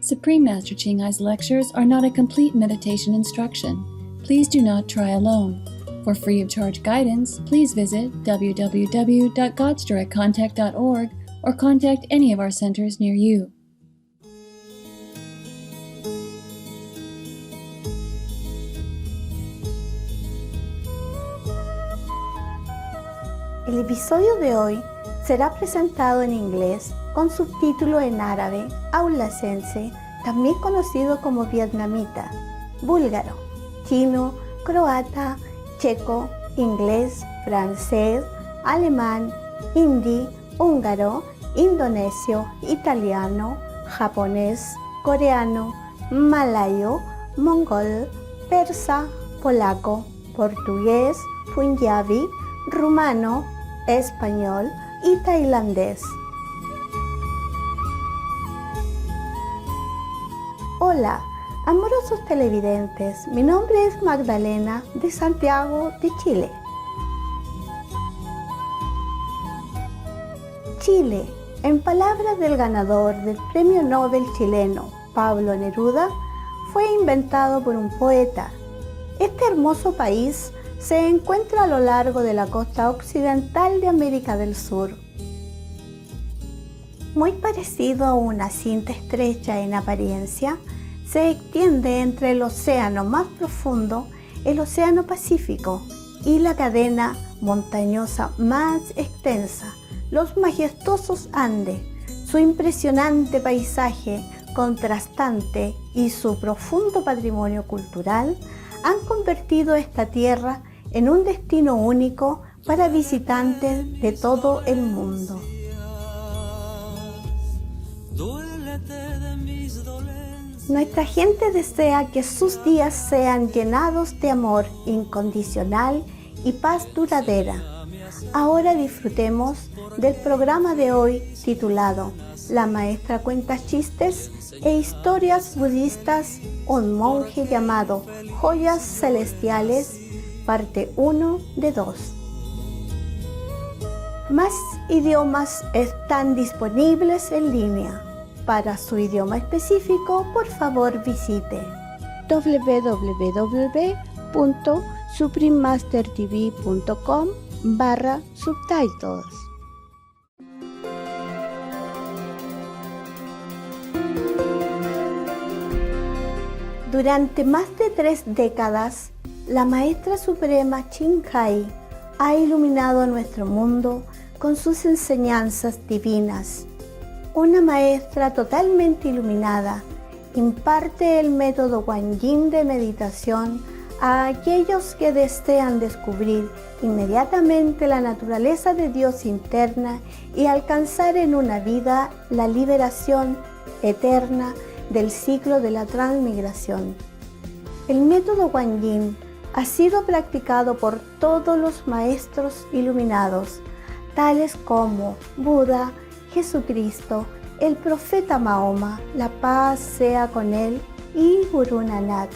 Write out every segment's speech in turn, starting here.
Supreme Master Ching-Ai's lectures are not a complete meditation instruction. Please do not try alone. For free of charge guidance, please visit www.godsdirectcontact.org or contact any of our centers near you. El episodio de hoy será presentado en inglés con subtítulo en árabe, aulacense, también conocido como vietnamita, búlgaro, chino, croata, checo, inglés, francés, alemán, hindi, húngaro, indonesio, italiano, japonés, coreano, malayo, mongol, persa, polaco, portugués, punjabi, rumano, español y tailandés. Hola, amorosos televidentes, mi nombre es Magdalena de Santiago de Chile. Chile, en palabras del ganador del Premio Nobel chileno, Pablo Neruda, fue inventado por un poeta. Este hermoso país se encuentra a lo largo de la costa occidental de América del Sur. Muy parecido a una cinta estrecha en apariencia, se extiende entre el océano más profundo, el Océano Pacífico, y la cadena montañosa más extensa, los majestuosos Andes. Su impresionante paisaje contrastante y su profundo patrimonio cultural han convertido esta tierra en un destino único para visitantes de todo el mundo. Nuestra gente desea que sus días sean llenados de amor incondicional y paz duradera. Ahora disfrutemos del programa de hoy titulado La maestra cuenta chistes e historias budistas, un monje llamado Joyas Celestiales, parte 1 de 2. Más idiomas están disponibles en línea. Para su idioma específico, por favor visite www.suprememastertv.com/subtitles. Durante más de 3 décadas, la Maestra Suprema Ching-Ai ha iluminado nuestro mundo con sus enseñanzas divinas. Una maestra totalmente iluminada imparte el método Guan Yin de meditación a aquellos que desean descubrir inmediatamente la naturaleza de Dios interna y alcanzar en una vida la liberación eterna del ciclo de la transmigración. El método Guan Yin ha sido practicado por todos los maestros iluminados, tales como Buda, Jesucristo, el profeta Mahoma, la paz sea con él, y Gurú Nanak.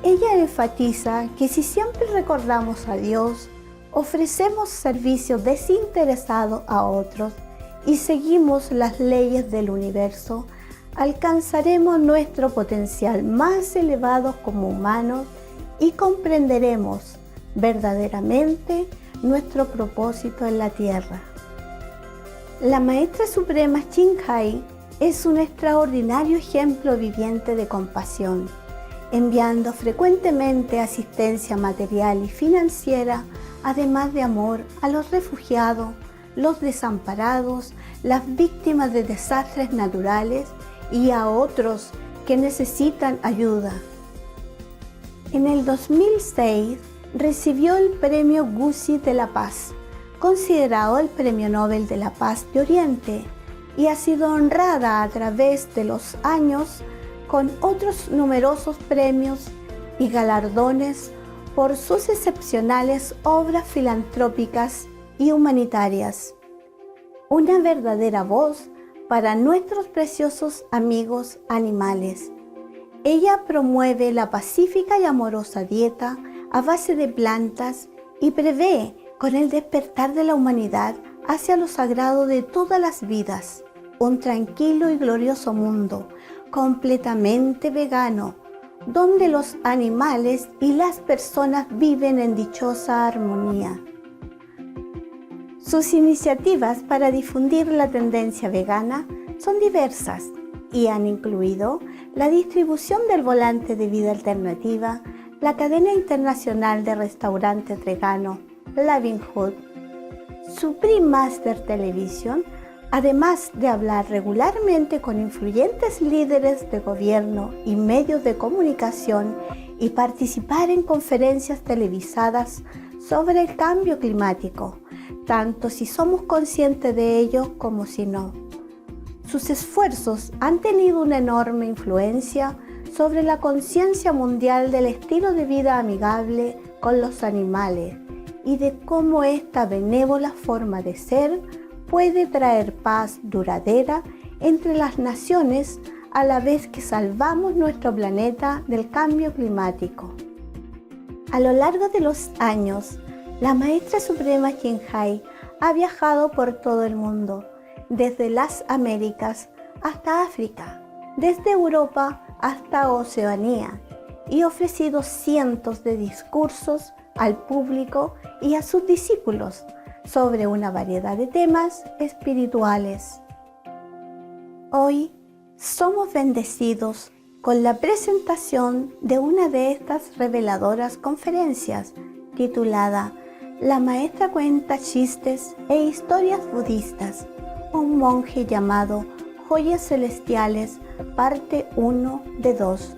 Ella enfatiza que si siempre recordamos a Dios, ofrecemos servicio desinteresado a otros y seguimos las leyes del universo, alcanzaremos nuestro potencial más elevado como humanos y comprenderemos verdaderamente nuestro propósito en la tierra. La Maestra Suprema Ching-Ai es un extraordinario ejemplo viviente de compasión, enviando frecuentemente asistencia material y financiera, además de amor a los refugiados, los desamparados, las víctimas de desastres naturales y a otros que necesitan ayuda. En el 2006 recibió el Premio Gusi de la Paz, considerado el Premio Nobel de la Paz de Oriente, y ha sido honrada a través de los años con otros numerosos premios y galardones por sus excepcionales obras filantrópicas y humanitarias. Una verdadera voz para nuestros preciosos amigos animales. Ella promueve la pacífica y amorosa dieta a base de plantas y prevé con el despertar de la humanidad hacia lo sagrado de todas las vidas, un tranquilo y glorioso mundo, completamente vegano, donde los animales y las personas viven en dichosa armonía. Sus iniciativas para difundir la tendencia vegana son diversas y han incluido la distribución del volante de vida alternativa, la cadena internacional de restaurantes veganos Living Hood, Supreme Master TV.to, además de hablar regularmente con influyentes líderes de gobierno y medios de comunicación y participar en conferencias televisadas sobre el cambio climático, tanto si somos conscientes de ello como si no. Sus esfuerzos han tenido una enorme influencia sobre la conciencia mundial del estilo de vida amigable con los animales y de cómo esta benévola forma de ser puede traer paz duradera entre las naciones a la vez que salvamos nuestro planeta del cambio climático. A lo largo de los años, la Maestra Suprema Chinchai ha viajado por todo el mundo, desde las Américas hasta África, desde Europa hasta Oceanía, y ofrecido cientos de discursos al público y a sus discípulos sobre una variedad de temas espirituales. Hoy somos bendecidos con la presentación de una de estas reveladoras conferencias titulada La Maestra cuenta chistes e historias budistas, un monje llamado Joyas Celestiales, parte 1 de 2,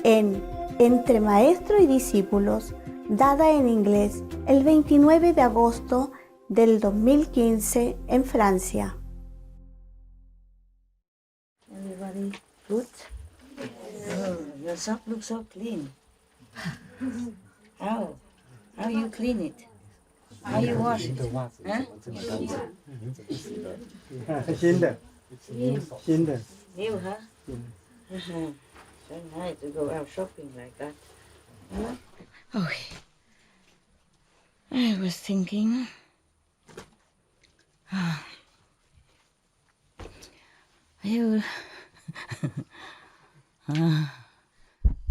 en Entre Maestro y Discípulos, dada en inglés el 29 de agosto del 2015 en Francia. Everybody good? Oh, your sock looks so clean. How you clean it? How you wash it? Huh? 新的 New, huh? So nice to go out shopping like that. Huh? Okay. I was thinking.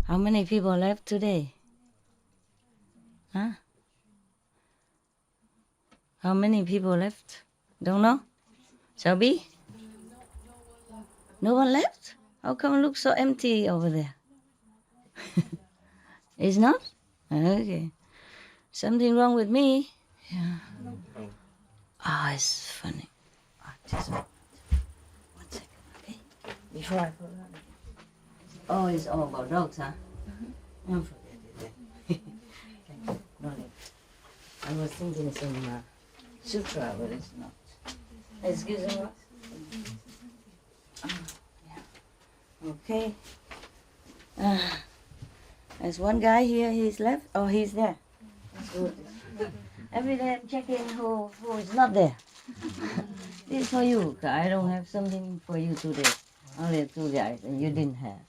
How many people left today? Huh? How many people left? Don't know? Shelby? No one left? How come it looks so empty over there? It's not? Okay. Something wrong with me? Yeah. Ah, it's funny. Just one second, okay? Before I put it on. Oh, it's all about dogs, huh? Don't forget it then. Not it. I was thinking some sutra, but it's not. Excuse me. Yeah. Okay. There's one guy here, he's left. Oh, he's there. That's good. Every day I'm checking who is not there. This is for you. I don't have something for you today. Only 2 guys, and you didn't have.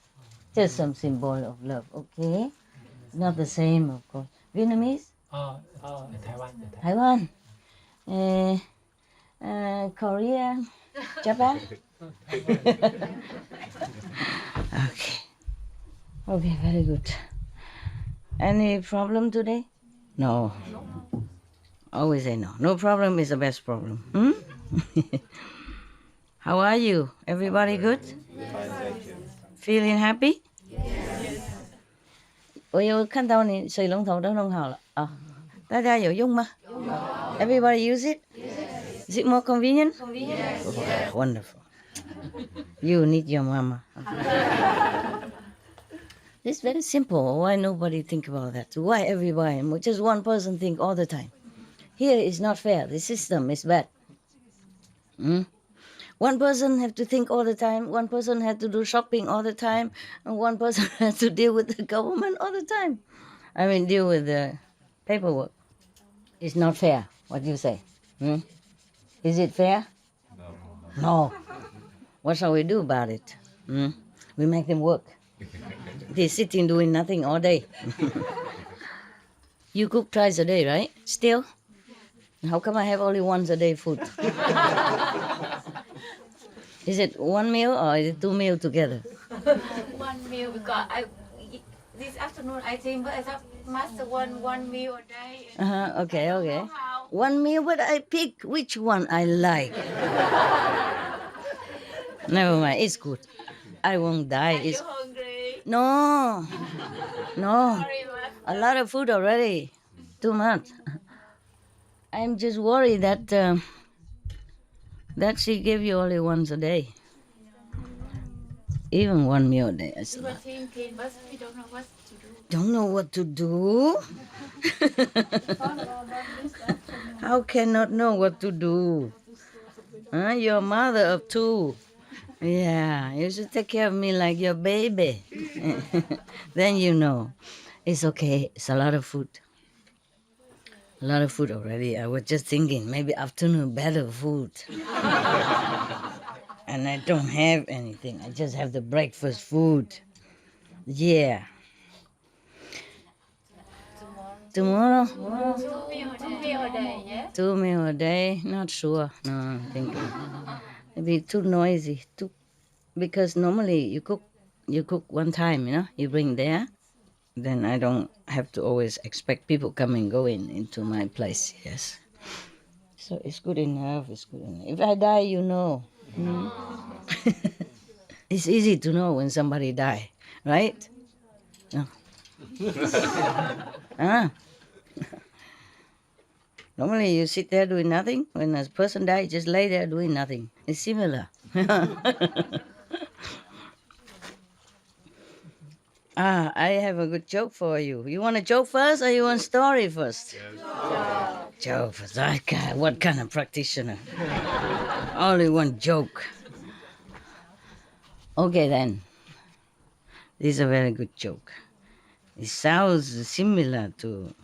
Just some symbol of love, okay? Not the same, of course. Vietnamese? Taiwan. Korea, Japan. Okay, very good. Any problem today? No. Always say no. No problem is the best problem. How are you? Everybody good? Feeling happy? Yes. 我有看到你水龙头都弄好了啊，大家有用吗？ Everybody use it? Yes. Is it more convenient? Yes. Oh, wonderful. You need your mama. It's very simple. Why nobody think about that? Why everybody? Just one person think all the time. Here is not fair. The system is bad. One person have to think all the time. One person had to do shopping all the time. And one person has to deal with the government all the time. I mean, deal with the paperwork. It's not fair. What do you say? Is it fair? No. What shall we do about it? We make them work. They're sitting doing nothing all day. You cook twice a day, right? Still? How come I have only once a day food? Is it one meal or is it 2 meals together? One meal because this afternoon I think, but I thought master one meal a day. Okay, okay. One meal, but I pick which one I like. Never mind, it's good. I won't die. Are you hungry? No, no. Sorry, a lot of food already. Too much. I'm just worried that she gave you only once a day. Even one meal a day is a lot. Thinking, but we don't know what to do. Don't know what to do? How cannot know what to do? Huh? You're a mother of two. Yeah, you should take care of me like your baby. Then you know. It's okay. It's a lot of food. A lot of food already. I was just thinking maybe afternoon better food. And I don't have anything. I just have the breakfast food. Yeah. Tomorrow? Two meals a day, yeah? 2 meals a day? Not sure. No, I'm thinking. Maybe too noisy. Because normally you cook one time, you bring there. Then I don't have to always expect people coming going into my place, yes. So it's good enough, it's good enough. If I die, you know. It's easy to know when somebody die, right? No. Ah. Normally you sit there doing nothing. When a person dies, just lay there doing nothing. It's similar. I have a good joke for you. You want a joke first or you want story first? Yes. Joke first. What kind of practitioner? Only one joke. Okay then. This is a very good joke. It sounds similar to...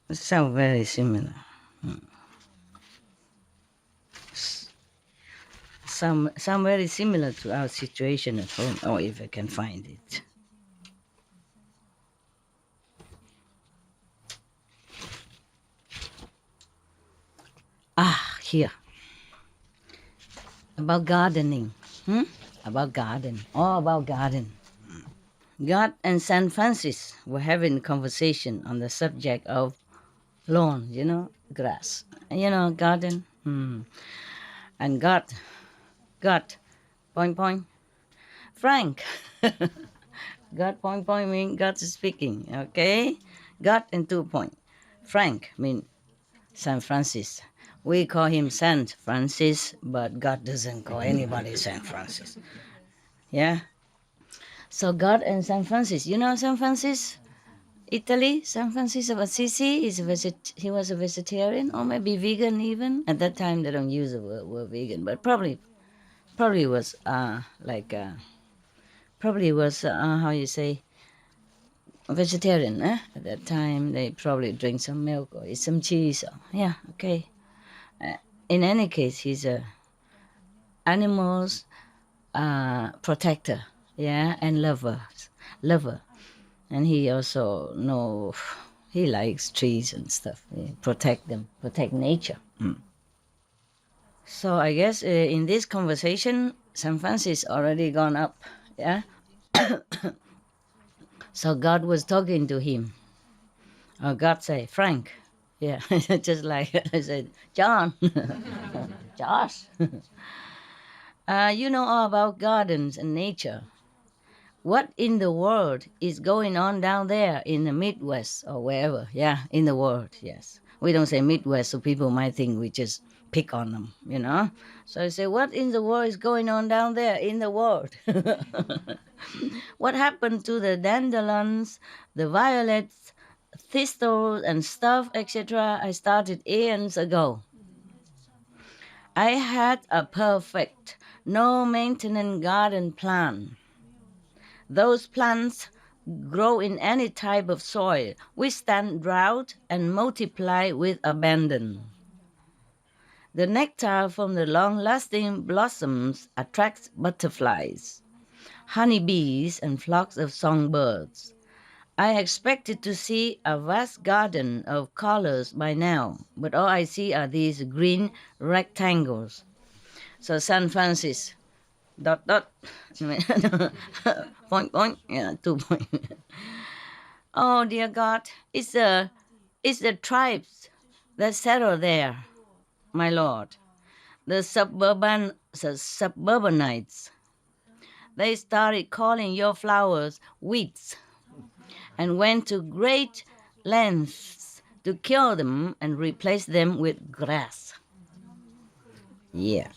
It sounds very similar. Some very similar to our situation at home, or if I can find it. Here. About gardening. About garden. All about garden. God and San Francis were having a conversation on the subject of lawn, grass. Garden. And God, point, Frank. God, point mean God is speaking, okay? God and 2 point. Frank mean San Francis. We call him Saint Francis, but God doesn't call anybody Saint Francis. Yeah? So God and San Francis. You know San Francis? Italy, San Francisco of Assisi, he was a vegetarian or maybe vegan even. At that time they don't use the word vegan, but probably was how you say, vegetarian. At that time they probably drink some milk or eat some cheese. Yeah, okay. In any case, he's a animals protector, yeah, and lover. And he also he likes trees and stuff. He protect them, protect nature. So I guess in this conversation, San Francis already gone up, yeah. So God was talking to him. God say, Frank, yeah, just like I said, John, Josh. You know all about gardens and nature. What in the world is going on down there in the Midwest or wherever? Yeah, in the world, yes. We don't say Midwest, so people might think we just pick on them, So I say, what in the world is going on down there in the world? What happened to the dandelions, the violets, thistles and stuff, etc.? I started eons ago. I had a perfect, no maintenance garden plan. Those plants grow in any type of soil, withstand drought, and multiply with abandon. The nectar from the long-lasting blossoms attracts butterflies, honeybees, and flocks of songbirds. I expected to see a vast garden of colors by now, but all I see are these green rectangles. So San Francis, dot dot. Point point. Yeah, 2 point. Oh dear God, it's the tribes that settle there, my Lord. The suburbanites. They started calling your flowers weeds and went to great lengths to kill them and replace them with grass. Yeah,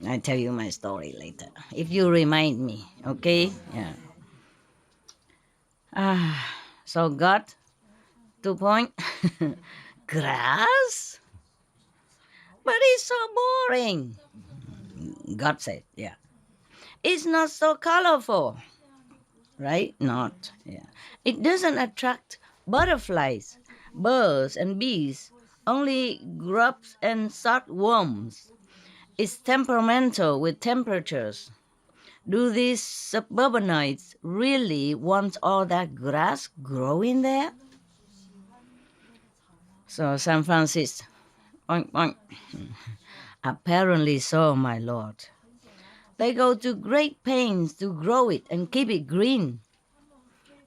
I'll tell you my story later. If you remind me, okay? Yeah. So God, 2 point. Grass? But it's so boring. God said, yeah. It's not so colorful, right? Not, yeah. It doesn't attract butterflies, birds, and bees, only grubs and worms. It's temperamental with temperatures. Do these suburbanites really want all that grass growing there? So San Francisco, oink, oink. Apparently so, my lord. They go to great pains to grow it and keep it green.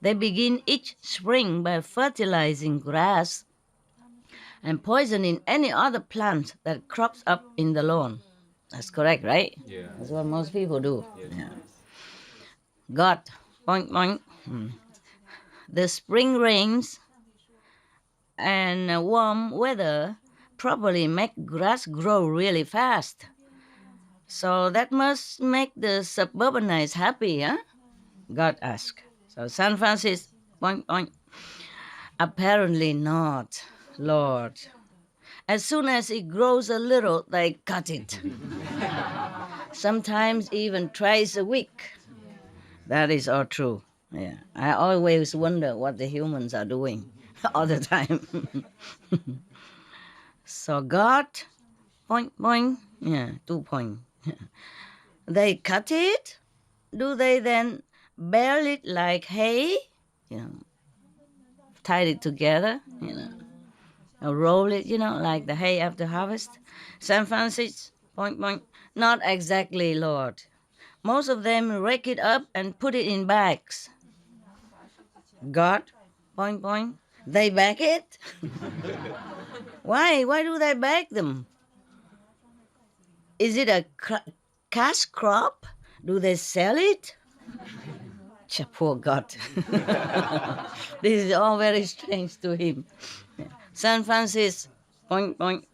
They begin each spring by fertilizing grass and poisoning any other plant that crops up in the lawn. That's correct, right? Yeah. That's what most people do. Yeah. God, boink, boink. The spring rains and warm weather probably make grass grow really fast. So that must make the suburbanites happy, huh? God asked. So San Francisco, boink, boink. Apparently not, Lord. As soon as it grows a little, they cut it. Sometimes even twice a week. That is all true. Yeah. I always wonder what the humans are doing all the time. So God, point, point, yeah, 2 point. They cut it. Do they then bale it like hay? You know, tie it together, or roll it, like the hay after harvest? San Francisco, point, point. Not exactly, Lord. Most of them rake it up and put it in bags. God, point, point. They bag it? Why? Why do they bag them? Is it a cash crop? Do they sell it? Poor God. This is all very strange to him. San Francisco, point, point.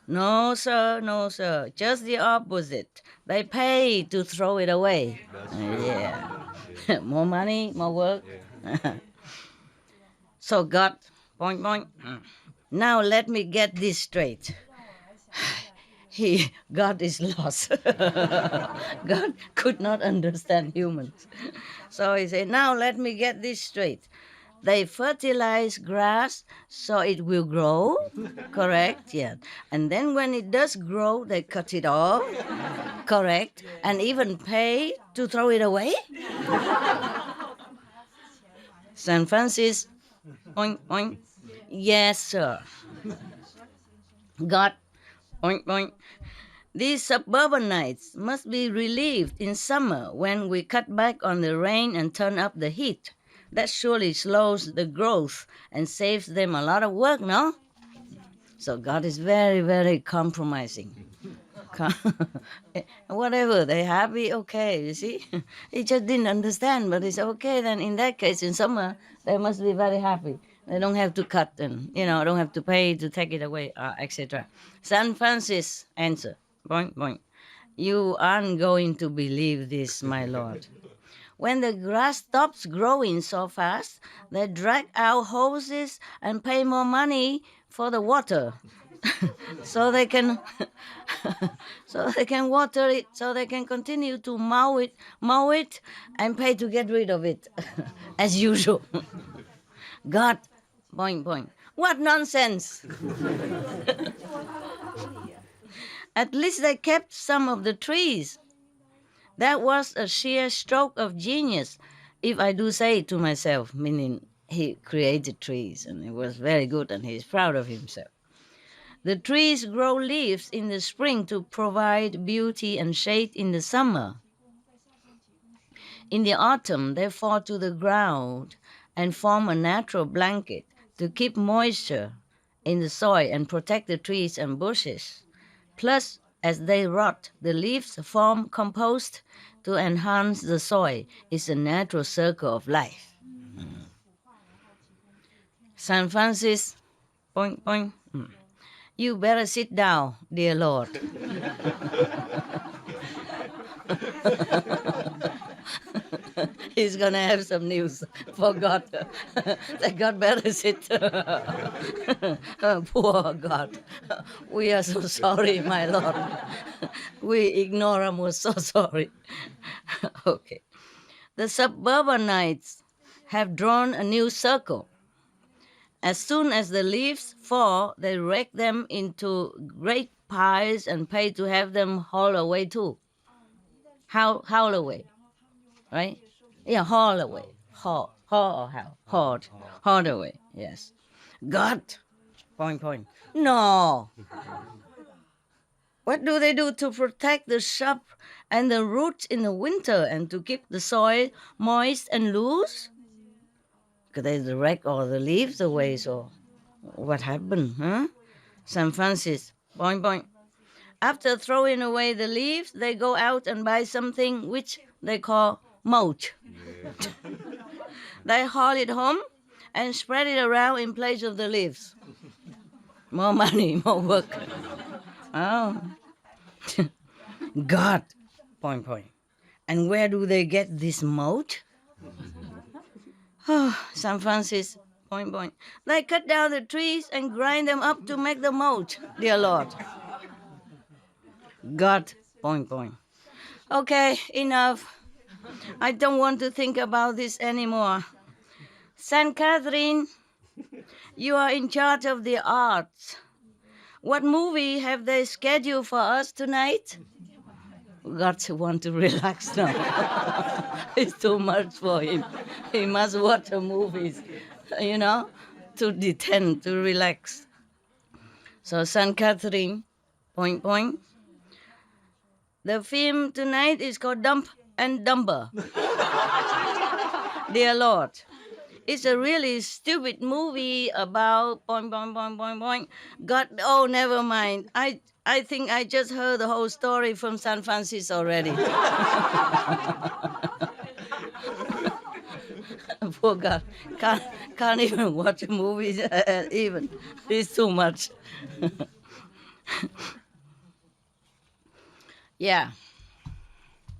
No, sir, no, sir. Just the opposite. They pay to throw it away. Yeah. More money, more work. So God, point, point. Now let me get this straight. God is lost. God could not understand humans. So he said, now let me get this straight. They fertilize grass so it will grow, correct? Yeah. And then when it does grow, they cut it off, correct? And even pay to throw it away? San Francisco, oink, oink. Yes, sir. God, oink, oink. These suburbanites must be relieved in summer when we cut back on the rain and turn up the heat. That surely slows the growth and saves them a lot of work, no? So God is very, very compromising. Whatever, they're happy, okay, you see? He just didn't understand, but it's okay then. In that case, in summer, they must be very happy. They don't have to cut and, don't have to pay to take it away, etc. San Francisco answer, point, point. You aren't going to believe this, my lord. When the grass stops growing so fast, they drag out hoses and pay more money for the water. so they can water it, so they can continue to mow it and pay to get rid of it as usual. God, point, point. What nonsense. At least they kept some of the trees. That was a sheer stroke of genius, if I do say it to myself, meaning he created trees and it was very good and he's proud of himself. The trees grow leaves in the spring to provide beauty and shade in the summer. In the autumn, they fall to the ground and form a natural blanket to keep moisture in the soil and protect the trees and bushes. Plus, as they rot, the leaves form compost to enhance the soil. It's a natural circle of life. San Francis, point, point. You better sit down, dear Lord. He's going to have some news for God. That God better sit. Poor God. We are so sorry, my Lord. We ignore him. We're so sorry. Okay. The suburbanites have drawn a new circle. As soon as the leaves fall, they rake them into great piles and pay to have them hauled away too. Haul away, right? Yeah, haul away. Haul or how? Hauled away, yes. God, point, point. No. What do they do to protect the shrub and the roots in the winter and to keep the soil moist and loose? Because they rake all the leaves away, so what happened, huh? San Francis, point, point. After throwing away the leaves, they go out and buy something which they call mulch. They haul it home and spread it around in place of the leaves. More money, more work. Oh. God, point, point. And where do they get this mulch? Oh, San Francis, point, point. They cut down the trees and grind them up to make the mulch, dear Lord. God, point, point. Okay, enough. I don't want to think about this anymore. Saint Catherine, you are in charge of the arts. What movie have they scheduled for us tonight? God want to relax now. It's too much for him. He must watch the movies, to detend, to relax. So Saint Catherine, point, point. The film tonight is called Dump and Dumber. Dear Lord, it's a really stupid movie about point, point, point, point, point. God, oh, never mind. I think I just heard the whole story from San Francisco already. Poor God, can't even watch movies even. It's too much. Yeah.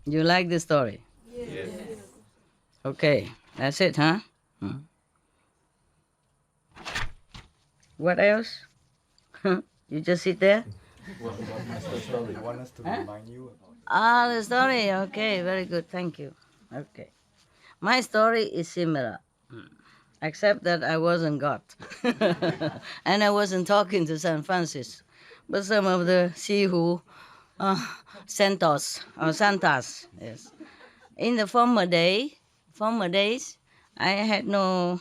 You like the story? Yes. Okay, that's it, huh? What else? You just sit there? What's the story? You want us to remind you about it? Ah, the story. Okay, very good. Thank you. Okay. My story is similar, except that I wasn't God. And I wasn't talking to San Francis, but some of the Sihu Santos or Santas, yes. In the former days, I had no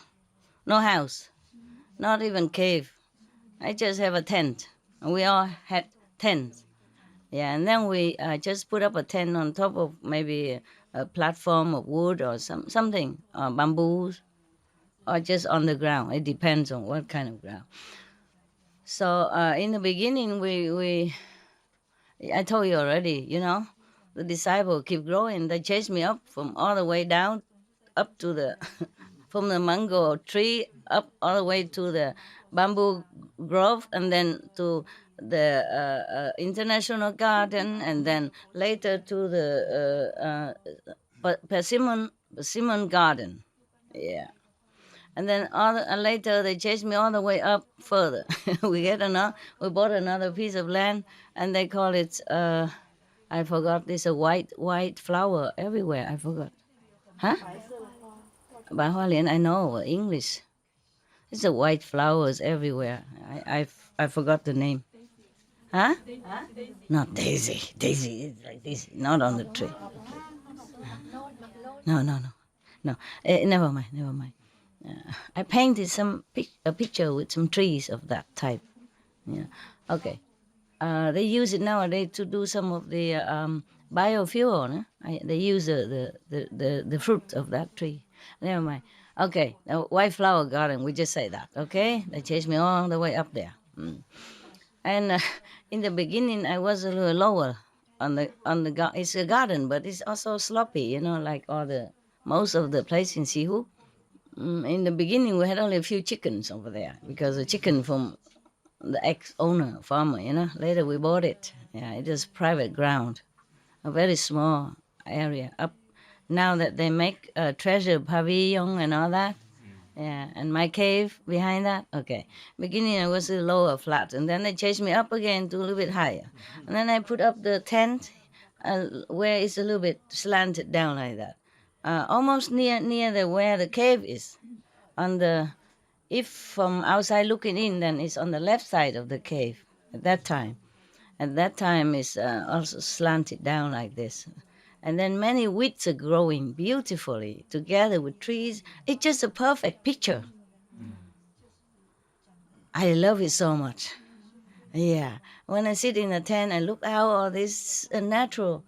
house, not even cave. I just have a tent. We all had tents. Yeah, and then we just put up a tent on top of maybe a platform of wood or something, bamboos, or just on the ground. It depends on what kind of ground. So in the beginning, I told you already, the disciples keep growing. They chased me up from all the way down, up to the, from the mango tree, up all the way to the bamboo grove, and then to the International Garden, and then later to the Persimmon Garden. Yeah. And then later they chased me all the way up further. We bought another piece of land, and they call it, I forgot, there's a white flower everywhere. I forgot. Huh? Bà Hoa Liễn, I know, English. It's a white flowers everywhere. I forgot the name. Huh? Not Daisy. Daisy is like this, not on the tree. No. Never mind. I painted a picture with some trees of that type. Yeah. Okay. They use it nowadays to do some of the biofuel. No? They use the fruit of that tree. Never mind. Okay, the white flower garden. We just say that. Okay, they chased me all the way up there. And in the beginning, I was a little lower on the it's a garden, but it's also sloppy. Like most of the place in Sihu. In the beginning, we had only a few chickens over there because the chicken from the ex-owner, farmer, Later we bought it. Yeah, it is private ground, a very small area. Up now that they make a treasure pavilion and all that. Yeah, and my cave behind that. Okay, beginning I was a lower flat, and then they chased me up again to a little bit higher, and then I put up the tent where it's a little bit slanted down like that, almost near the where the cave is. On the If from outside looking in, then it's on the left side of the cave at that time. At that time, it's also slanted down like this. And then many weeds are growing beautifully together with trees. It's just a perfect picture. I love it so much. Yeah. When I sit in the tent and look out all these natural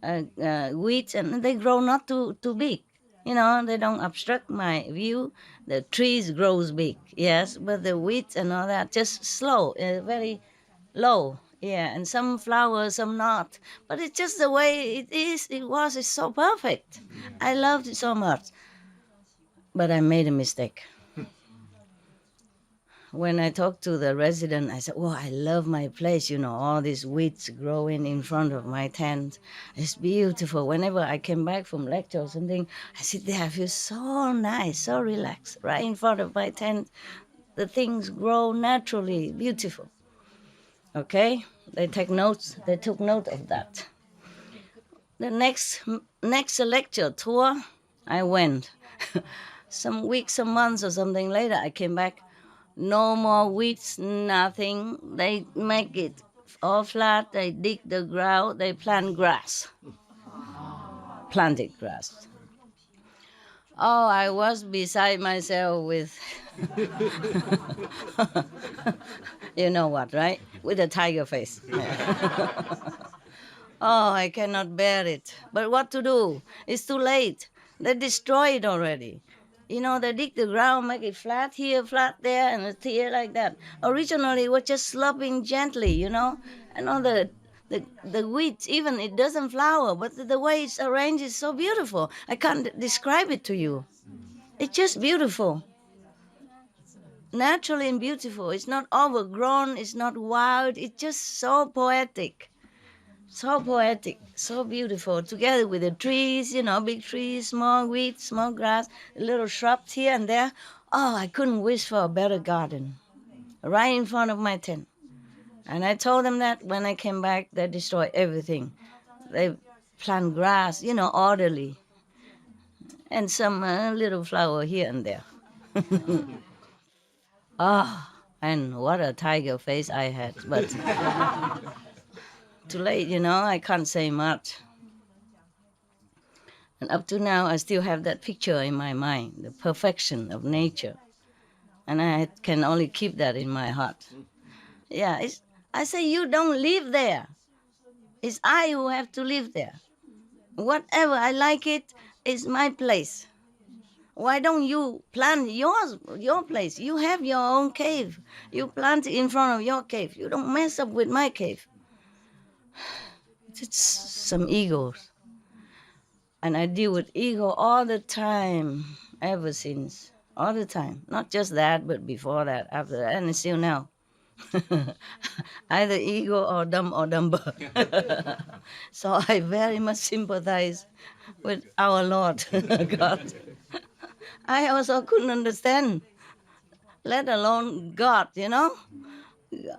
weeds, and they grow not too big. They don't obstruct my view. The trees grows big, yes, but the weeds and all that just slow, very low. Yeah, and some flowers, some not. But it's just the way it is. It's so perfect. I loved it so much. But I made a mistake. When I talked to the resident, I said, I love my place, all these weeds growing in front of my tent. It's beautiful. Whenever I came back from lecture or something, I sit there, I feel so nice, so relaxed, right in front of my tent. The things grow naturally, beautiful. Okay? They took note of that. The next lecture tour, I went. Some weeks, some months or something later, I came back. No more weeds, nothing. They make it all flat. They dig the ground. They plant grass. Planted grass. Oh, I was beside myself with, you know what, right? With a tiger face. Oh, I cannot bear it. But what to do? It's too late. They destroy it already. They dig the ground, make it flat here, flat there, and it's here like that. Originally, it was just sloping gently, and all the weeds, even it doesn't flower, but the way it's arranged is so beautiful. I can't describe it to you. It's just beautiful. Naturally and beautiful. It's not overgrown, it's not wild, it's just so poetic. So poetic, so beautiful, together with the trees, big trees, small weeds, small grass, little shrubs here and there. Oh, I couldn't wish for a better garden, right in front of my tent. And I told them that when I came back, they destroyed everything. They plant grass, orderly, and some little flower here and there. And what a tiger face I had, but too late, I can't say much. And up to now, I still have that picture in my mind, the perfection of nature. And I can only keep that in my heart. Yeah, I say you don't live there. It's I who have to live there. Whatever I like it's my place. Why don't you plant your place? You have your own cave. You plant it in front of your cave. You don't mess up with my cave. It's some egos. And I deal with ego all the time, ever since. All the time. Not just that, but before that, after that, and still now. Either ego or dumb or dumber. So I very much sympathize with our Lord God. I also couldn't understand, let alone God,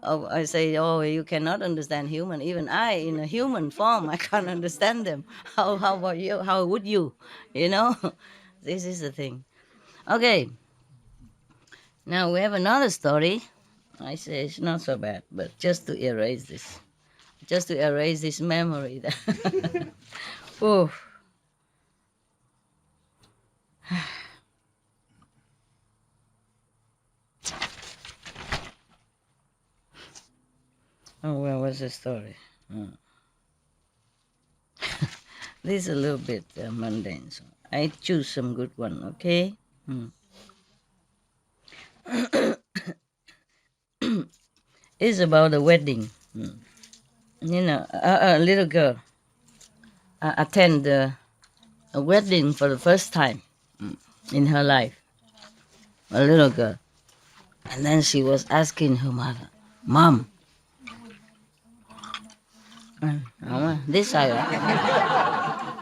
I say, you cannot understand human. Even I, in a human form, I can't understand them. How about you? How would you? This is the thing. Okay. Now we have another story. I say it's not so bad, but just to erase this memory. Oh. Oh, where was What's the story? This is a little bit mundane, so I choose some good one, okay? It's about a wedding. A little girl attend a wedding for the first time in her life. A little girl. And then she was asking her mother, Mom, this side,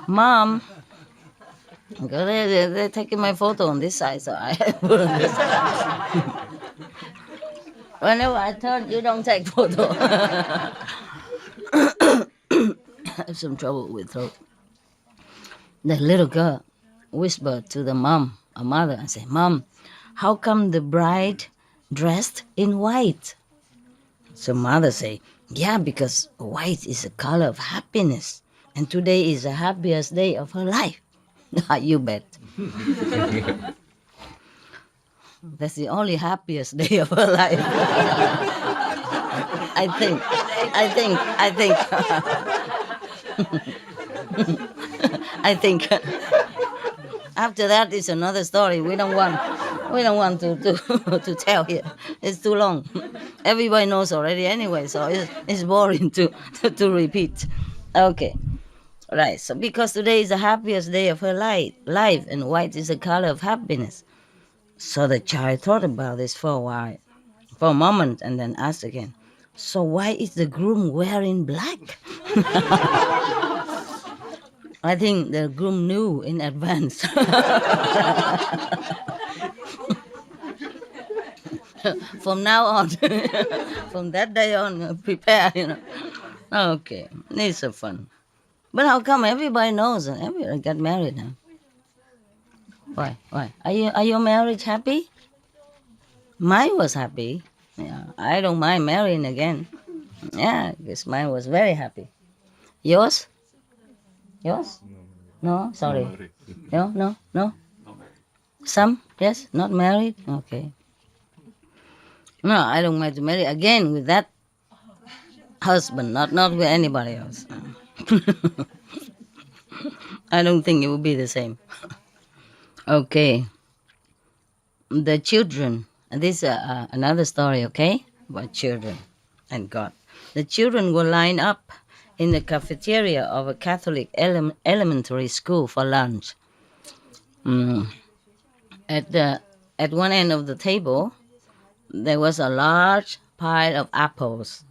Mom, because they're taking my photo on this side, so I put on this side. Whenever I turn, you don't take photo. I have some trouble with throat. The little girl whispered to the mom, a mother, and said, Mom, how come the bride dressed in white? So mother say, yeah, because white is a color of happiness, and today is the happiest day of her life. You bet. That's the only happiest day of her life. I think. I think. After that is another story. We don't want to tell here. It's too long. Everybody knows already anyway, so it's boring to repeat. Okay. Right. So because today is the happiest day of her life, and white is the color of happiness. So the child thought about this for a while, for a moment, and then asked again, so why is the groom wearing black? I think the groom knew in advance. From now on, from that day on, prepare, Okay, it's so fun. But how come everybody knows? Everybody got married now. Why? Are your marriage happy? Mine was happy. Yeah, I don't mind marrying again. Yeah, because mine was very happy. Yours? No, sorry. No. Some? Yes, not married? Okay. No, I don't mind to marry again with that husband, not with anybody else. I don't think it will be the same. Okay. The children. This is another story, okay? About children and God. The children were lined up in the cafeteria of a Catholic elementary school for lunch. At one end of the table, there was a large pile of apples,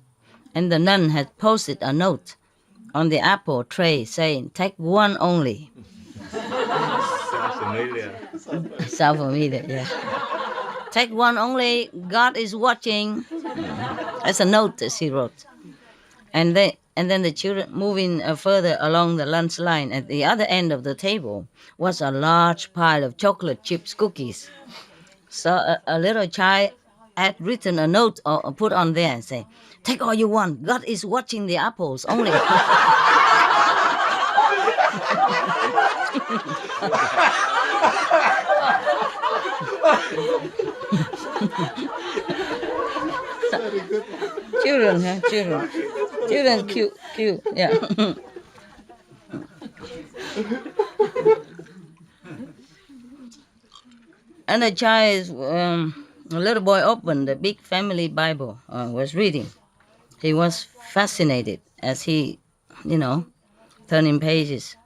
and the nun had posted a note on the apple tray saying, take one only. Sounds familiar, yeah. Take one only, God is watching. That's a note that she wrote. And then the children moving further along the lunch line at the other end of the table was a large pile of chocolate chips cookies. So a little child had written a note or put on there and say, take all you want, God is watching the apples only. Children, cute, yeah. And the child, a little boy opened the big family Bible, was reading. He was fascinated as he, turning pages.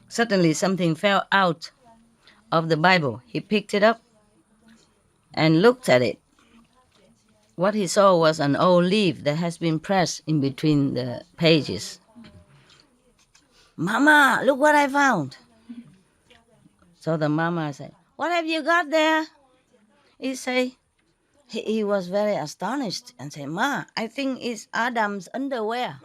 Suddenly something fell out of the Bible. He picked it up and looked at it. What he saw was an old leaf that has been pressed in between the pages. Mama, look what I found. So the mama said, what have you got there? He was very astonished and said, Ma, I think it's Adam's underwear.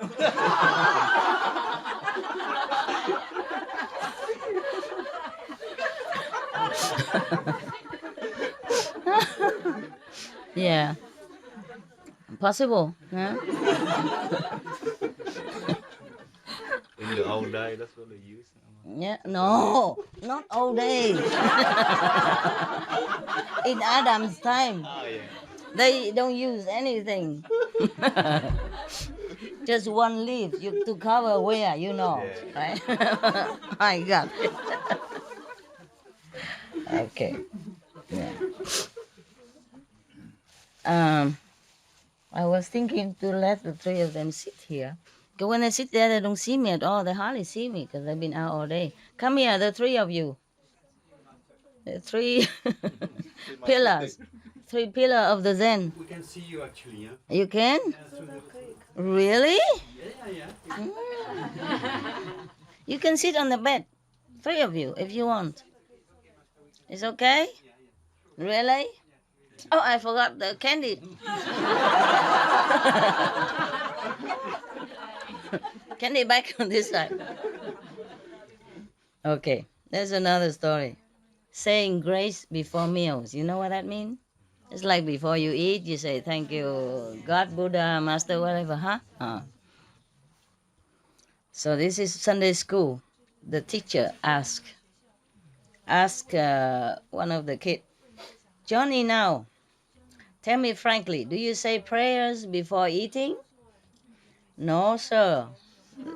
Yeah. Possible, huh? In the old day, that's what they use. Yeah, no, not old days. In Adam's time, Oh, yeah. they don't use anything. Just one leaf you to cover where, you know, right? I got it. Okay. Yeah. I was thinking to let the three of them sit here. Because when they sit there, they don't see me at all. They hardly see me because they've been out all day. Come here, the three of you. The three pillars. Three pillars of the Zen. We can see you actually, yeah? You can? Through the Really? yeah. You can sit on the bed. Three of you, if you want. It's okay? Really? Oh, I forgot the candy. Candy back on this side. Okay, there's another story. Saying grace before meals. You know what that means? It's like before you eat, you say, thank you, God, Buddha, Master, whatever, huh? So this is Sunday school. The teacher asked one of the kids, Johnny, now, tell me frankly, do you say prayers before eating? No, sir.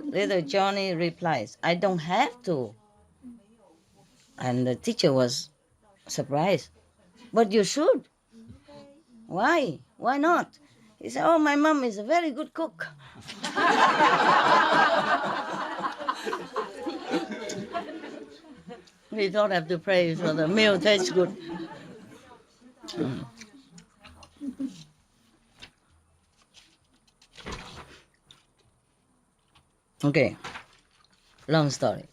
Little Johnny replies, I don't have to. And the teacher was surprised. But you should. Why? Why not? He said, oh, my mom is a very good cook. We don't have to pray so the meal tastes good. Okay, long story.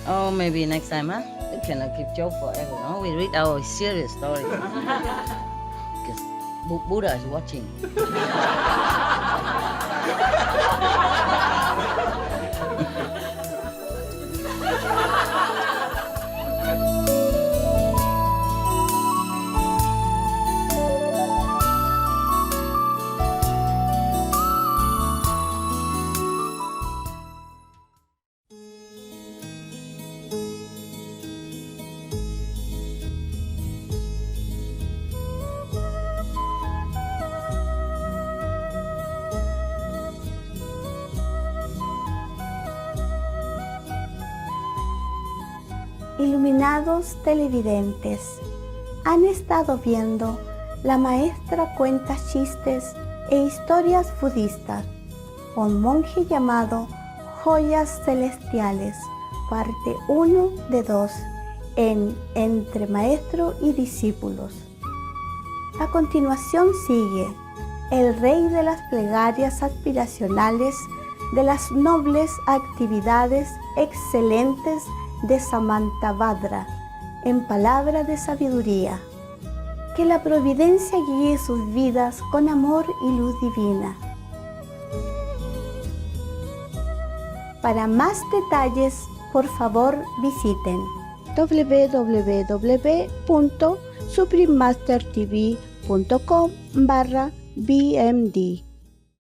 Oh, maybe next time, huh? We cannot keep joke forever, no? We read our serious story. Because Buddha is watching. Iluminados televidentes, han estado viendo La maestra cuenta chistes e historias budistas, un monje llamado Joyas Celestiales, parte 1 de 2, en Entre Maestro y Discípulos. A continuación sigue el rey de las plegarias aspiracionales de las nobles actividades excelentes de Samantabhadra, en palabra de sabiduría. Que la providencia guíe sus vidas con amor y luz divina. Para más detalles, por favor visiten www.suprememastertv.com/BMD.